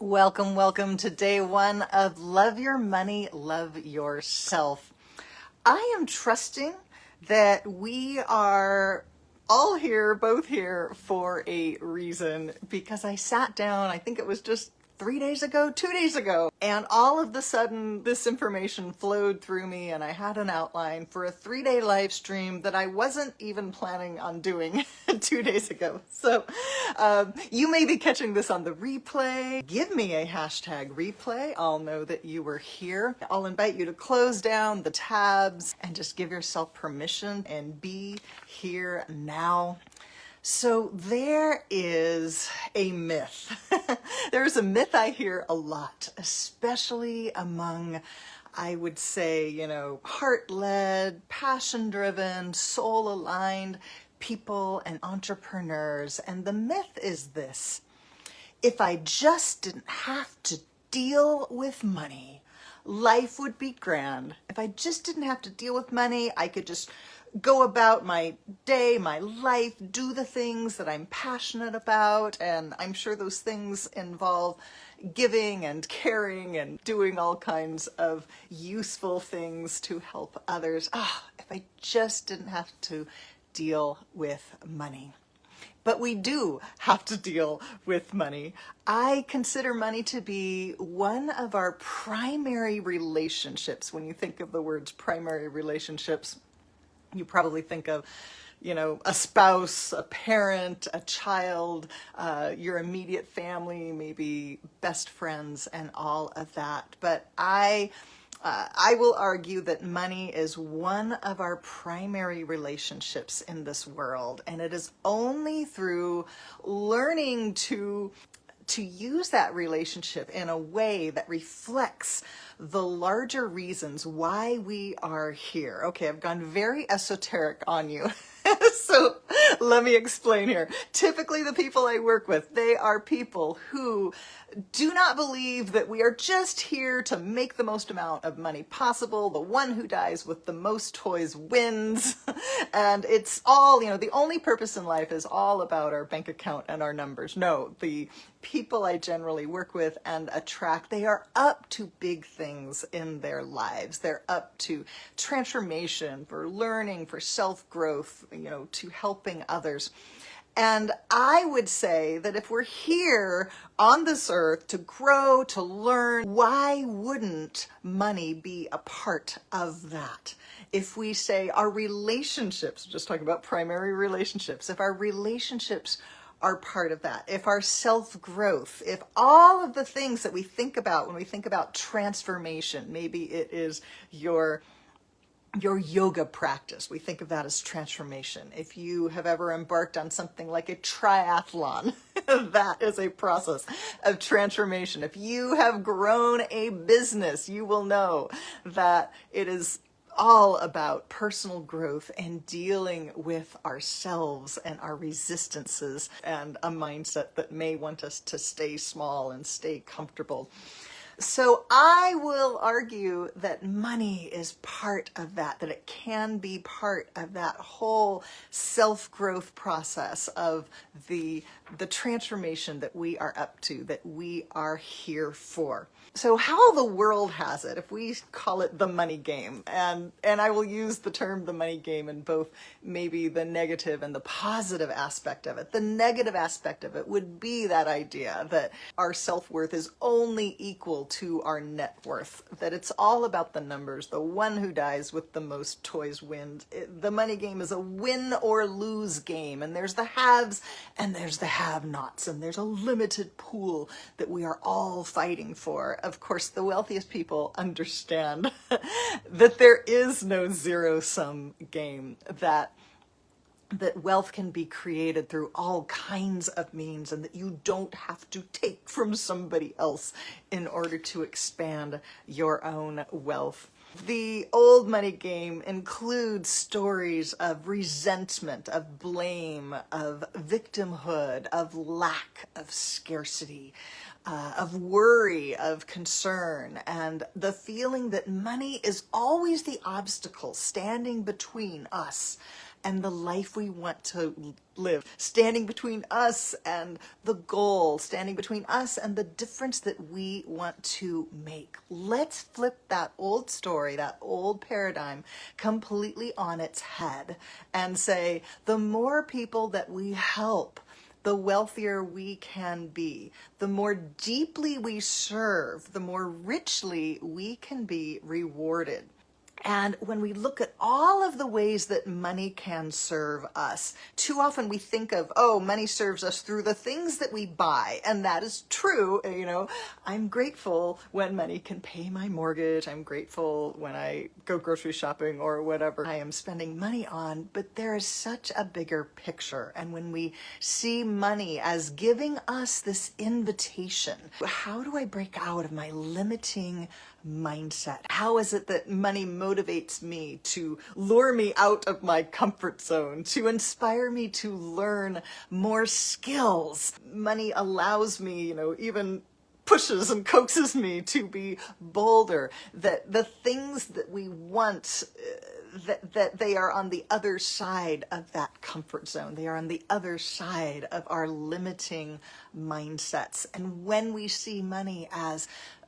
Welcome, welcome to day one of Love Your Money, Love Yourself. I am trusting that we are all here, both here for a reason, because I sat down, I think it was just 2 days ago, and all of the sudden this information flowed through me and I had an outline for a 3-day live stream that I wasn't even planning on doing 2 days ago. So you may be catching this on the replay. Give me a hashtag replay. I'll know that you were here. I'll invite you to close down the tabs and just give yourself permission and be here now. So there is a myth. There's a myth I hear a lot, especially among, I would say, heart-led, passion-driven, soul-aligned people and entrepreneurs. And the myth is this: if I just didn't have to deal with money, life would be grand. If I just didn't have to deal with money, I could just go about my day, my life, do the things that I'm passionate about. And I'm sure those things involve giving and caring and doing all kinds of useful things to help others. If I just didn't have to deal with money. But we do have to deal with money. I consider money to be one of our primary relationships. When you think of the words primary relationships, you probably think of, a spouse, a parent, a child, your immediate family, maybe best friends, and all of that. But I will argue that money is one of our primary relationships in this world, and it is only through learning to use that relationship in a way that reflects the larger reasons why we are here. Okay, I've gone very esoteric on you. So let me explain here. Typically, the people I work with, they are people who do not believe that we are just here to make the most amount of money possible. The one who dies with the most toys wins. And it's all, the only purpose in life is all about our bank account and our numbers. No, the people I generally work with and attract, they are up to big things in their lives. They're up to transformation, for learning, for self-growth, to helping others. And I would say that if we're here on this earth to grow, to learn, why wouldn't money be a part of that? If we say our relationships, just talking about primary relationships, if our relationships are part of that, if our self-growth, if all of the things that we think about when we think about transformation, maybe it is your yoga practice. We think of that as transformation. If you have ever embarked on something like a triathlon, that is a process of transformation. If you have grown a business, you will know that it is all about personal growth and dealing with ourselves and our resistances and a mindset that may want us to stay small and stay comfortable. So I will argue that money is part of that it can be part of that whole self-growth process of the transformation that we are up to, that we are here for. So how the world has it, if we call it the money game, and I will use the term the money game in both maybe the negative and the positive aspect of it. The negative aspect of it would be that idea that our self-worth is only equal to our net worth, that it's all about the numbers. The one who dies with the most toys wins. The money game is a win or lose game, and there's the haves and there's the have-nots, and there's a limited pool that we are all fighting for. Of course, the wealthiest people understand that there is no zero-sum game, that wealth can be created through all kinds of means, and that you don't have to take from somebody else in order to expand your own wealth. The old money game includes stories of resentment, of blame, of victimhood, of lack, of scarcity, of worry, of concern, and the feeling that money is always the obstacle standing between us and the life we want to live, standing between us and the goal, standing between us and the difference that we want to make. Let's flip that old story, that old paradigm, completely on its head and say, the more people that we help, the wealthier we can be. The more deeply we serve, the more richly we can be rewarded. And when we look at all of the ways that money can serve us, too often we think of, oh, money serves us through the things that we buy. And that is true. You know, I'm grateful when money can pay my mortgage. I'm grateful when I go grocery shopping or whatever I am spending money on. But there is such a bigger picture. And when we see money as giving us this invitation, how do I break out of my limiting mindset? How is it that money motivates me to lure me out of my comfort zone, to inspire me to learn more skills? Money allows me, even pushes and coaxes me to be bolder, that the things that we want, that they are on the other side of that comfort zone. They are on the other side of our limiting mindsets. And when we see money as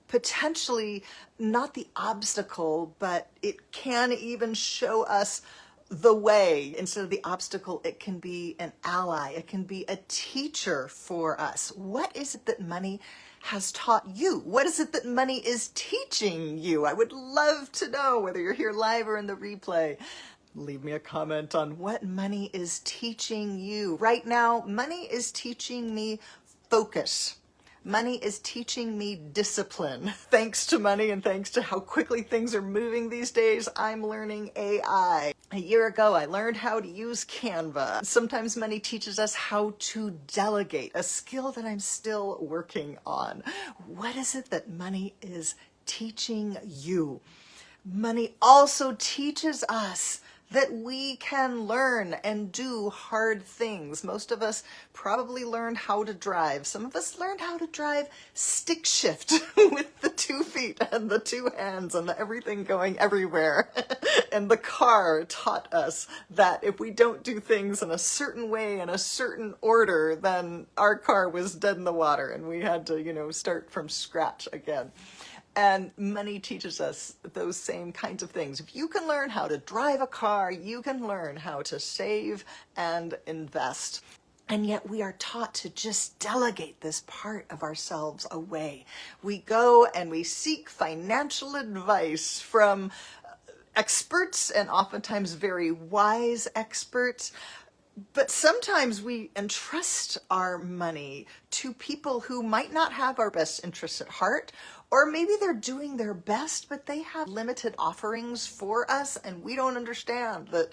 potentially not the obstacle, but it can even show us the way. Instead of the obstacle, it can be an ally. It can be a teacher for us. What is it that money has taught you? What is it that money is teaching you? I would love to know, whether you're here live or in the replay. Leave me a comment on what money is teaching you. Right now, money is teaching me focus. Money is teaching me discipline. Thanks to money and thanks to how quickly things are moving these days, I'm learning AI. A year ago, I learned how to use Canva. Sometimes money teaches us how to delegate, a skill that I'm still working on. What is it that money is teaching you? Money also teaches us that we can learn and do hard things. Most of us probably learned how to drive. Some of us learned how to drive stick shift with the 2 feet and the 2 hands and everything going everywhere. And the car taught us that if we don't do things in a certain way, in a certain order, then our car was dead in the water and we had to, start from scratch again. And money teaches us those same kinds of things. If you can learn how to drive a car, you can learn how to save and invest. And yet we are taught to just delegate this part of ourselves away. We go and we seek financial advice from experts, and oftentimes very wise experts. But sometimes we entrust our money to people who might not have our best interests at heart, or maybe they're doing their best, but they have limited offerings for us, and we don't understand that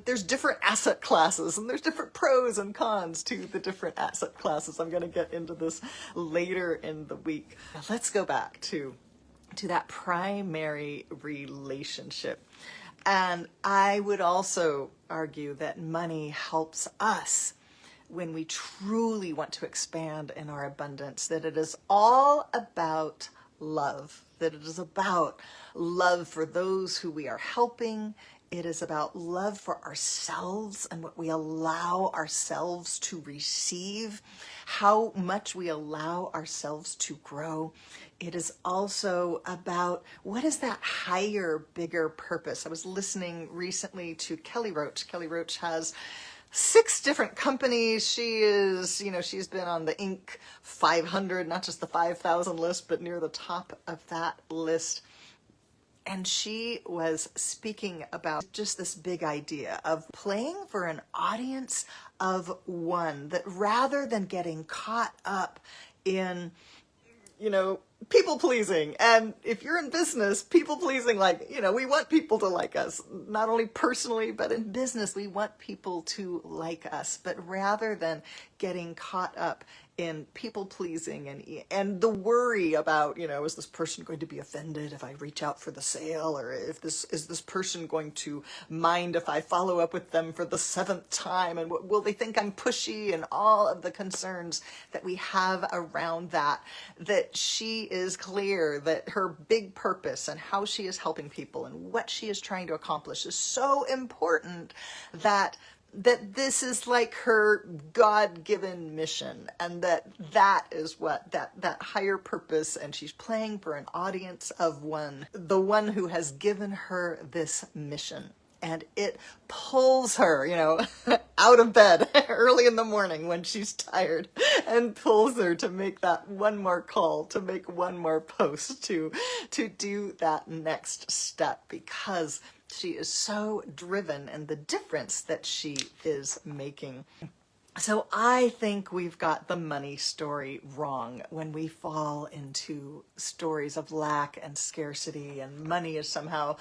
there's different asset classes and there's different pros and cons to the different asset classes. I'm going to get into this later in the week. Now let's go back to that primary relationship. And I would also argue that money helps us when we truly want to expand in our abundance, that it is all about love, that it is about love for those who we are helping. It is about love for ourselves and what we allow ourselves to receive, how much we allow ourselves to grow. It is also about what is that higher, bigger purpose. I was listening recently to Kelly Roach. Kelly Roach has 6 different companies. She is, she's been on the Inc. 500, not just the 5,000 list, but near the top of that list. And she was speaking about just this big idea of playing for an audience of one, that rather than getting caught up in, people pleasing. And if you're in business, people pleasing, we want people to like us, not only personally, but in business, we want people to like us. But rather than getting caught up in people pleasing and the worry about, is this person going to be offended if I reach out for the sale, or if this person going to mind if I follow up with them for the 7th time, and will they think I'm pushy, and all of the concerns that we have around that she is clear that her big purpose and how she is helping people and what she is trying to accomplish is so important that this is like her God-given mission, and that is what that higher purpose, and she's playing for an audience of one, the one who has given her this mission. And it pulls her, out of bed early in the morning when she's tired, and pulls her to make that one more call, to make one more post, to do that next step, because she is so driven in the difference that she is making. So I think we've got the money story wrong when we fall into stories of lack and scarcity, and money is somehow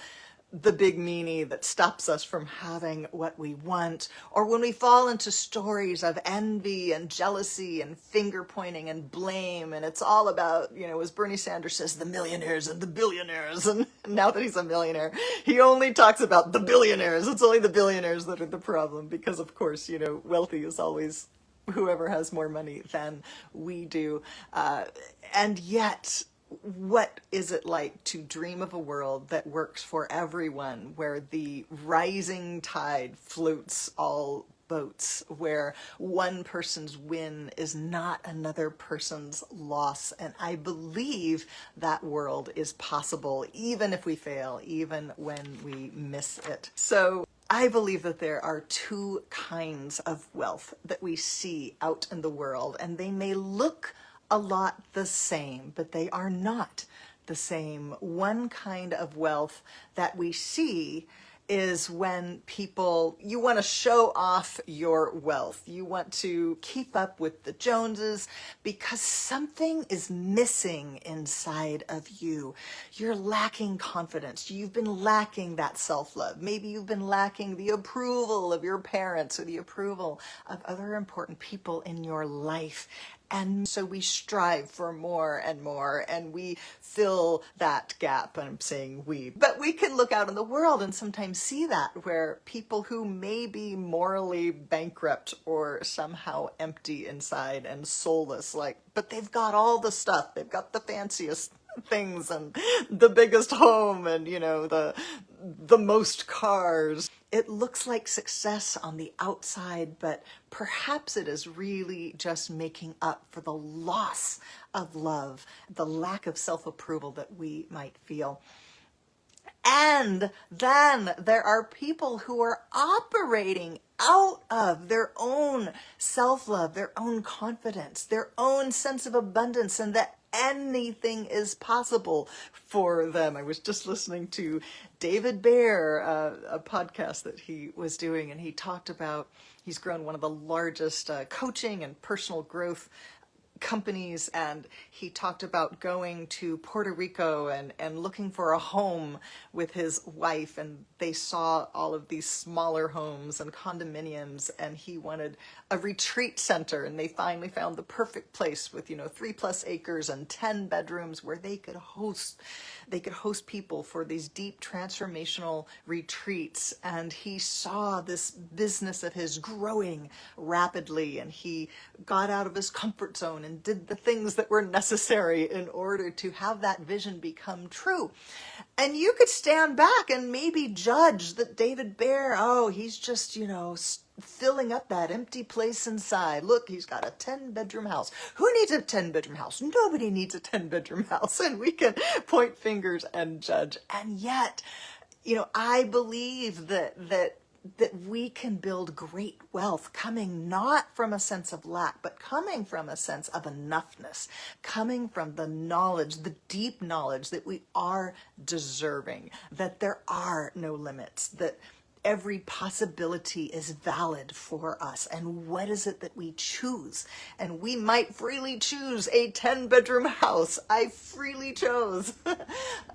the big meanie that stops us from having what we want, or when we fall into stories of envy and jealousy and finger pointing and blame, and it's all about, as Bernie Sanders says, the millionaires and the billionaires, and now that he's a millionaire, he only talks about the billionaires. It's only the billionaires that are the problem, because of course, wealthy is always whoever has more money than we do, and yet, what is it like to dream of a world that works for everyone, where the rising tide floats all boats, where one person's win is not another person's loss? And I believe that world is possible, even if we fail, even when we miss it. So I believe that there are 2 kinds of wealth that we see out in the world, and they may look a lot the same, but they are not the same. One kind of wealth that we see is when people, you want to show off your wealth. You want to keep up with the Joneses because something is missing inside of you. You're lacking confidence. You've been lacking that self-love. Maybe you've been lacking the approval of your parents or the approval of other important people in your life. And so we strive for more and more, and we fill that gap. I'm saying we, but we can look out in the world and sometimes see that, where people who may be morally bankrupt or somehow empty inside and soulless, but they've got all the stuff. They've got the fanciest things and the biggest home and, the most cars. It looks like success on the outside, but perhaps it is really just making up for the loss of love, the lack of self-approval that we might feel. And then there are people who are operating out of their own self-love, their own confidence, their own sense of abundance, and that anything is possible for them. I was just listening to David Bear, a podcast that he was doing, and he talked about, he's grown one of the largest coaching and personal growth companies, and he talked about going to Puerto Rico and looking for a home with his wife, and they saw all of these smaller homes and condominiums, and he wanted a retreat center, and they finally found the perfect place with 3+ acres and 10 bedrooms where they could host people for these deep transformational retreats. And he saw this business of his growing rapidly, and he got out of his comfort zone and did the things that were necessary in order to have that vision become true. And you could stand back and maybe judge that David Bear, he's just, filling up that empty place inside. Look, he's got a 10-bedroom house. Who needs a 10-bedroom house? Nobody needs a 10-bedroom house. And we can point fingers and judge. And yet, I believe that we can build great wealth coming not from a sense of lack, but coming from a sense of enoughness, coming from the knowledge, the deep knowledge that we are deserving, that there are no limits, that every possibility is valid for us. And what is it that we choose? And we might freely choose a 10-bedroom house. I freely chose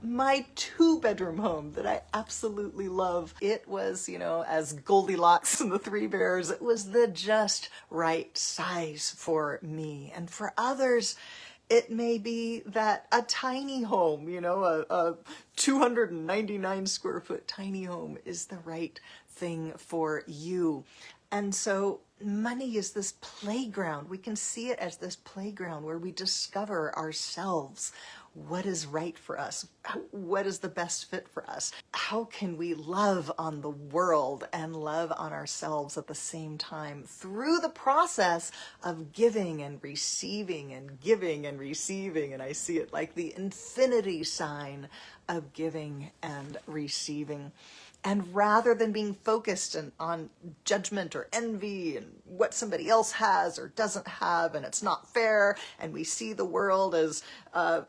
my 2-bedroom home that I absolutely love. It was, as Goldilocks and the Three Bears, it was the just right size for me. And for others, it may be that a tiny home, a 299 square foot tiny home is the right thing for you. And so money is this playground. We can see it as this playground where we discover ourselves. What is right for us? What is the best fit for us? How can we love on the world and love on ourselves at the same time through the process of giving and receiving and giving and receiving? And I see it like the infinity sign of giving and receiving. And rather than being focused on judgment or envy and what somebody else has or doesn't have, and it's not fair, and we see the world as,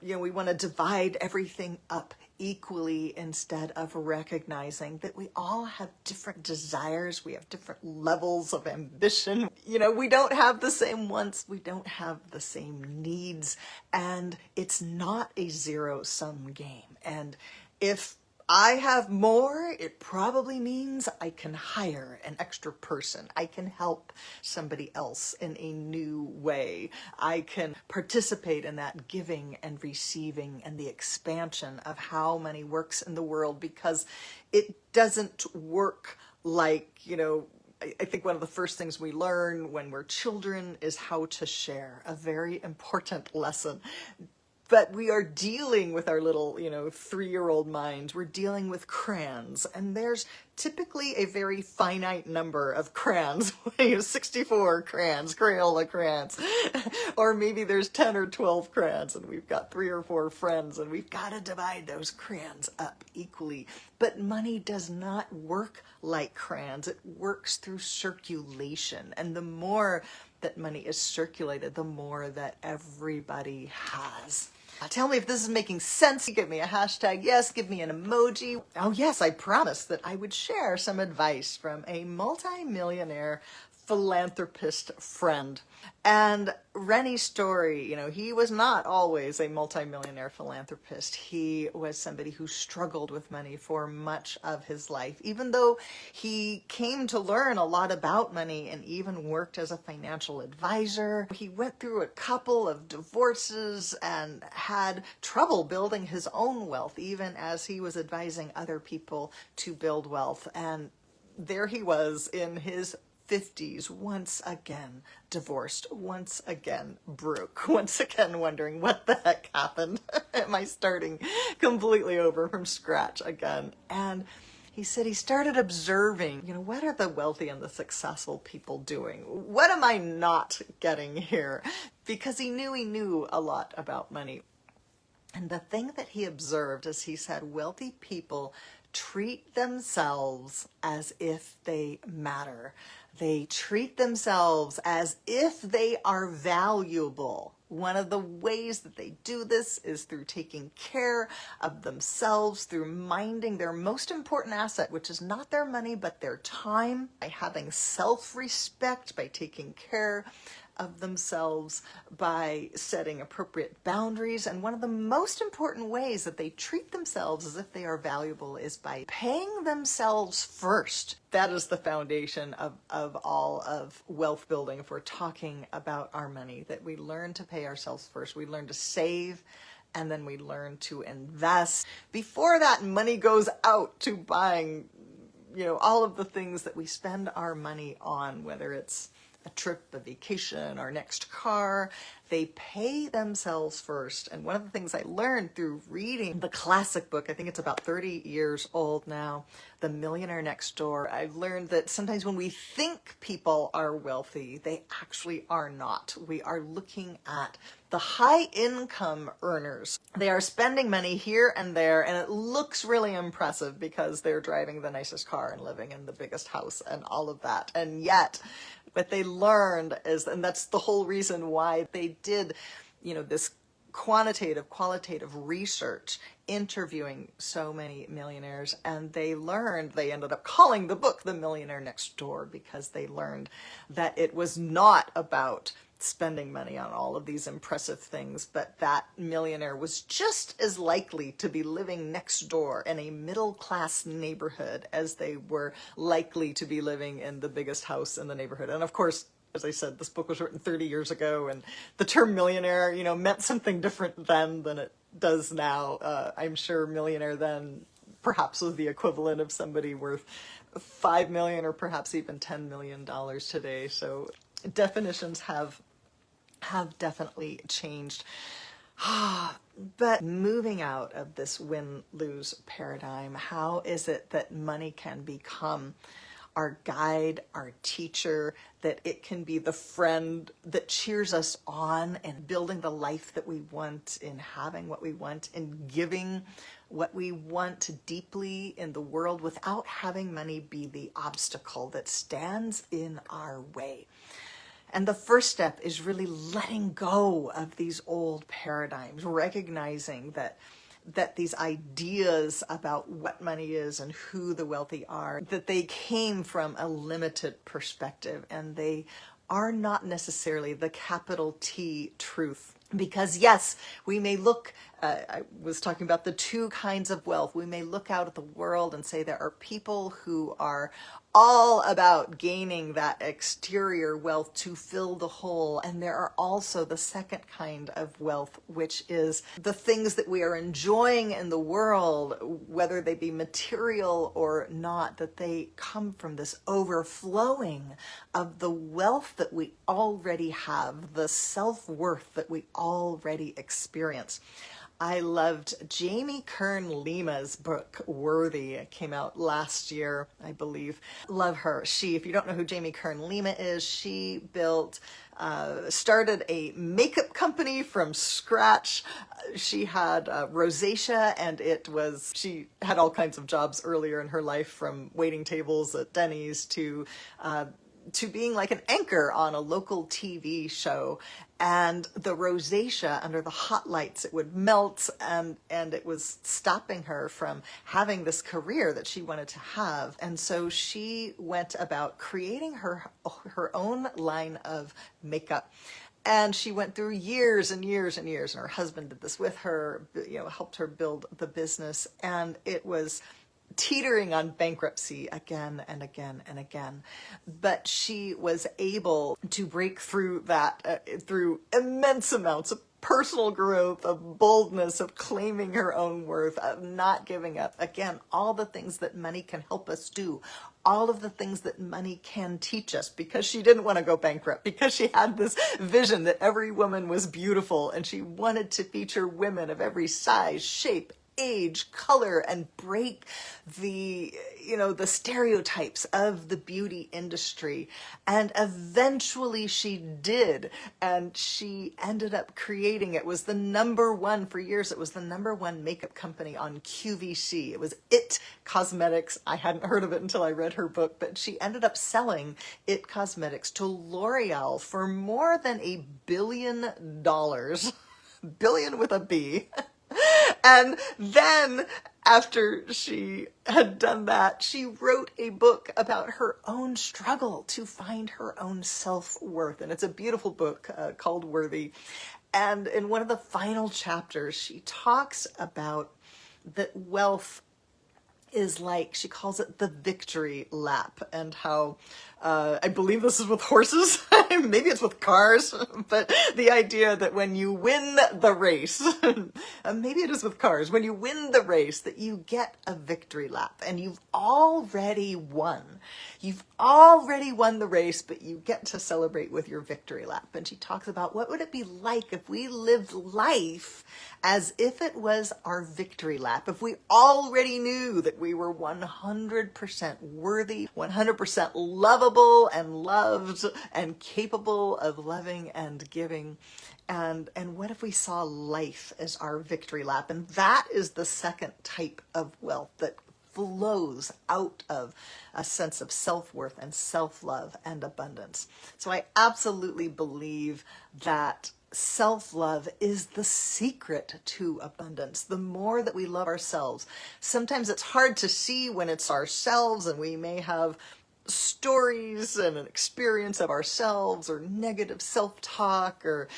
we want to divide everything up equally instead of recognizing that we all have different desires, we have different levels of ambition. We don't have the same wants, we don't have the same needs, and it's not a zero-sum game. And if I have more, it probably means I can hire an extra person. I can help somebody else in a new way. I can participate in that giving and receiving and the expansion of how money works in the world, because it doesn't work like, I think one of the first things we learn when we're children is how to share, a very important lesson. But we are dealing with our little, 3-year-old minds. We're dealing with crayons, and there's typically a very finite number of crayons, 64 crayons, Crayola crayons, or maybe there's 10 or 12 crayons, and we've got 3 or 4 friends, and we've got to divide those crayons up equally. But money does not work like crayons. It works through circulation, and the more that money is circulated, the more that everybody has. Tell me if this is making sense. Give me a hashtag yes, give me an emoji. Oh yes, I promised that I would share some advice from a multi-millionaire philanthropist friend. And Rennie's story, he was not always a multimillionaire philanthropist. He was somebody who struggled with money for much of his life, even though he came to learn a lot about money and even worked as a financial advisor. He went through a couple of divorces and had trouble building his own wealth, even as he was advising other people to build wealth. And there he was in his 50s, once again divorced, once again broke, once again wondering what the heck happened. Am I starting completely over from scratch again? And he said he started observing, what are the wealthy and the successful people doing? What am I not getting here? Because he knew a lot about money. And the thing that he observed is he said wealthy people treat themselves as if they matter. They treat themselves as if they are valuable. One of the ways that they do this is through taking care of themselves, through minding their most important asset, which is not their money, but their time, by having self-respect, by taking care of themselves, by setting appropriate boundaries. And one of the most important ways that they treat themselves as if they are valuable is by paying themselves first. That is the foundation of all of wealth building. If we're talking about our money, that we learn to pay ourselves first. We learn to save, and then we learn to invest. Before that money goes out to buying, all of the things that we spend our money on, whether it's a trip, a vacation, our next car, they pay themselves first. And one of the things I learned through reading the classic book, I think it's about 30 years old now, The Millionaire Next Door, I've learned that sometimes when we think people are wealthy, they actually are not. We are looking at the high income earners. They are spending money here and there, and it looks really impressive because they're driving the nicest car and living in the biggest house and all of that. And yet, what they learned is, and that's the whole reason why they did, this quantitative, qualitative research, interviewing so many millionaires, and they ended up calling the book The Millionaire Next Door, because they learned that it was not about spending money on all of these impressive things, but that millionaire was just as likely to be living next door in a middle-class neighborhood as they were likely to be living in the biggest house in the neighborhood. And of course, as I said, this book was written 30 years ago, and the term millionaire, meant something different then than it does now. I'm sure millionaire then perhaps was the equivalent of somebody worth $5 million or perhaps even $10 million today. So definitions have definitely changed. But moving out of this win-lose paradigm, how is it that money can become our guide, our teacher, that it can be the friend that cheers us on in building the life that we want, in having what we want, in giving what we want deeply in the world without having money be the obstacle that stands in our way? And the first step is really letting go of these old paradigms, recognizing that these ideas about what money is and who the wealthy are, that they came from a limited perspective, and they are not necessarily the capital T truth. Because yes, we may look, I was talking about the two kinds of wealth. We may look out at the world and say there are people who are all about gaining that exterior wealth to fill the hole. And there are also the second kind of wealth, which is the things that we are enjoying in the world, whether they be material or not, that they come from this overflowing of the wealth that we already have, the self-worth that we already experience. I loved Jamie Kern Lima's book, Worthy. It came out last year, I believe. Love her. If you don't know who Jamie Kern Lima is, she started a makeup company from scratch. She had rosacea, and she had all kinds of jobs earlier in her life, from waiting tables at Denny's to being like an anchor on a local TV show. And the rosacea, under the hot lights, it would melt, and it was stopping her from having this career that she wanted to have. And so she went about creating her own line of makeup. And she went through years and years and years, and her husband did this with her, helped her build the business. And it was teetering on bankruptcy again and again and again. But she was able to break through that through immense amounts of personal growth, of boldness, of claiming her own worth, of not giving up. Again, all the things that money can help us do, all of the things that money can teach us, because she didn't want to go bankrupt, because she had this vision that every woman was beautiful, and she wanted to feature women of every size, shape, age, color, and break the stereotypes of the beauty industry. And eventually she did, and she ended up creating, it was the number one for years, it was the number one makeup company on QVC. It was It Cosmetics. I hadn't heard of it until I read her book, but she ended up selling It Cosmetics to L'Oreal for more than $1 billion, billion with a B. And then after she had done that, she wrote a book about her own struggle to find her own self-worth. And it's a beautiful book called Worthy. And in one of the final chapters, she talks about that wealth is like, she calls it the victory lap, and how I believe this is with horses, maybe it's with cars, but the idea that when you win the race, maybe it is with cars, when you win the race, that you get a victory lap, and you've already won. You've already won the race, but you get to celebrate with your victory lap. And she talks about, what would it be like if we lived life as if it was our victory lap, if we already knew that we were 100% worthy, 100% lovable and loved and capable of loving and giving. And what if we saw life as our victory lap? And that is the second type of wealth that flows out of a sense of self-worth and self-love and abundance. So I absolutely believe that self-love is the secret to abundance. The more that we love ourselves, sometimes it's hard to see when it's ourselves, and we may have stories and an experience of ourselves, or negative self-talk, or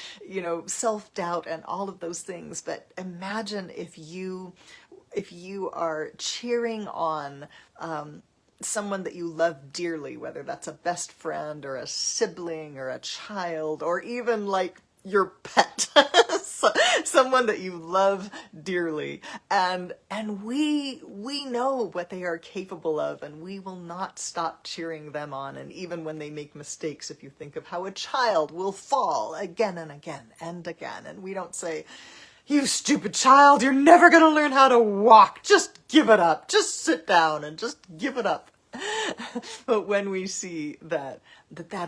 self-doubt, and all of those things. But imagine if you are cheering on someone that you love dearly, whether that's a best friend or a sibling or a child, or even like your pet, someone that you love dearly, and we know what they are capable of, and we will not stop cheering them on. And even when they make mistakes, if you think of how a child will fall again and again and again, and we don't say, "You stupid child, you're never going to learn how to walk. Just give it up. Just sit down and just give it up." But when we see that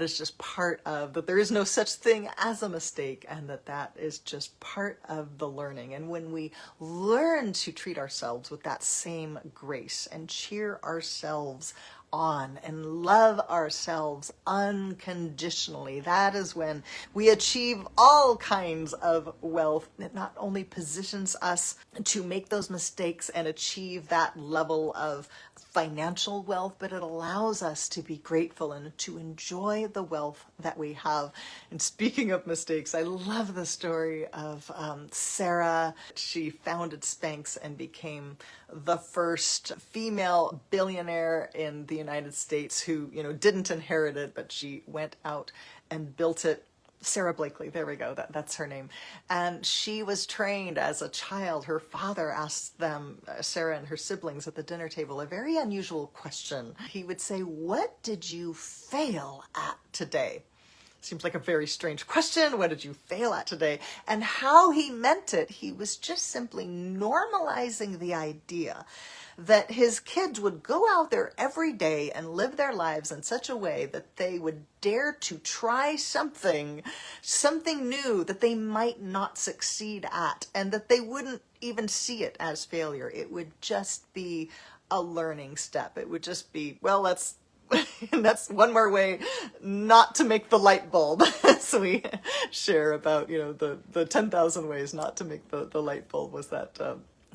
is just part of, that there is no such thing as a mistake, and that is just part of the learning. And when we learn to treat ourselves with that same grace and cheer ourselves on and love ourselves unconditionally, that is when we achieve all kinds of wealth. It not only positions us to make those mistakes and achieve that level of financial wealth, but it allows us to be grateful and to enjoy the wealth that we have. And speaking of mistakes, I love the story of Sarah. She founded Spanx and became the first female billionaire in the United States who, didn't inherit it, but she went out and built it. Sarah Blakely, there we go, that's her name. And she was trained as a child. Her father asked them, Sarah and her siblings at the dinner table, a very unusual question. He would say, "What did you fail at today?" Seems like a very strange question. What did you fail at today? And how he meant it, he was just simply normalizing the idea that his kids would go out there every day and live their lives in such a way that they would dare to try something new that they might not succeed at, and that they wouldn't even see it as failure. It would just be a learning step. It would just be, well, that's one more way not to make the light bulb. So we share about, the 10,000 ways not to make the light bulb, was that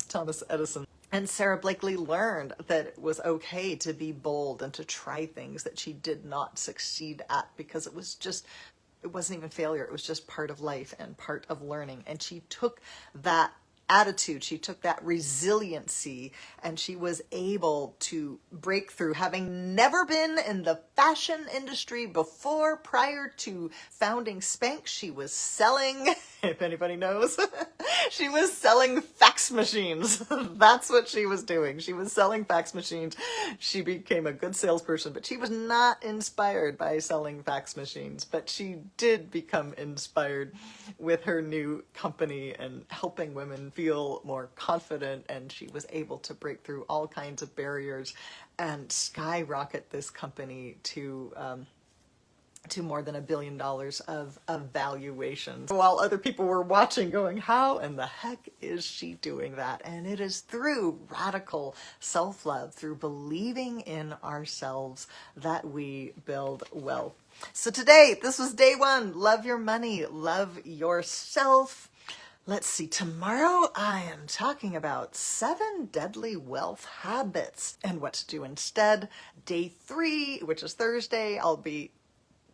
Thomas Edison. And Sarah Blakely learned that it was okay to be bold and to try things that she did not succeed at, because it wasn't even failure. It was just part of life and part of learning. And she took that attitude, she took that resiliency, and she was able to break through, having never been in the fashion industry before. Prior to founding Spanx, she was selling, if anybody knows, she was selling fax machines. That's what she was doing. She was selling fax machines. She became a good salesperson, but she was not inspired by selling fax machines. But she did become inspired with her new company and helping women feel more confident, and she was able to break through all kinds of barriers and skyrocket this company to more than $1 billion of valuations, while other people were watching going, how in the heck is she doing that? And it is through radical self-love, through believing in ourselves, that we build wealth. So today, this was day one. Love your money, love yourself. Let's see, tomorrow I am talking about 7 deadly wealth habits and what to do instead. Day 3, which is Thursday, I'll be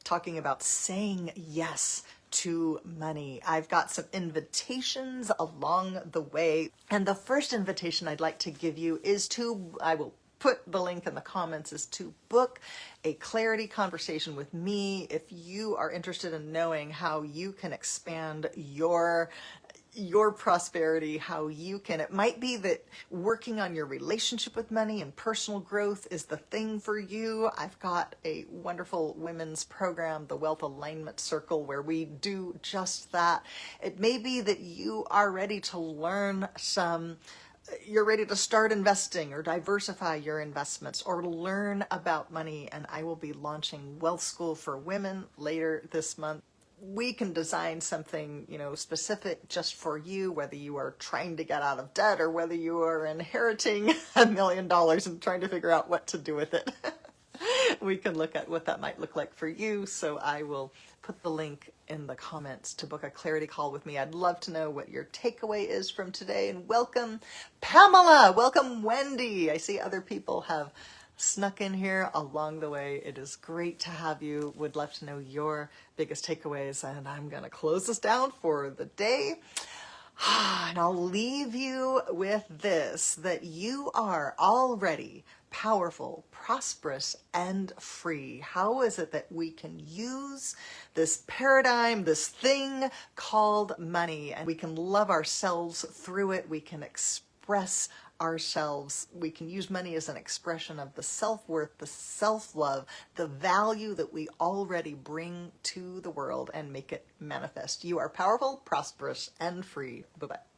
talking about saying yes to money. I've got some invitations along the way. And the first invitation I'd like to give you is I will put the link in the comments, is to book a clarity conversation with me if you are interested in knowing how you can expand your prosperity, how you can, it might be that working on your relationship with money and personal growth is the thing for you. I've got a wonderful women's program, the Wealth Alignment Circle, where we do just that. It may be that you are ready to learn you're ready to start investing or diversify your investments or learn about money, and I will be launching Wealth School for Women later this month. We can design something, specific just for you, whether you are trying to get out of debt or whether you are inheriting $1 million and trying to figure out what to do with it. we can look at what that might look like for you. So I will put the link in the comments to book a clarity call with me. I'd love to know what your takeaway is from today. And welcome, Pamela. Welcome, Wendy. I see other people have snuck in here along the way. It is great to have you. Would love to know your biggest takeaways. And I'm going to close this down for the day. And I'll leave you with this, that you are already powerful, prosperous, and free. How is it that we can use this paradigm, this thing called money, and we can love ourselves through it? We can express ourselves. We can use money as an expression of the self-worth, the self-love, the value that we already bring to the world, and make it manifest. You are powerful, prosperous, and free. Bye-bye.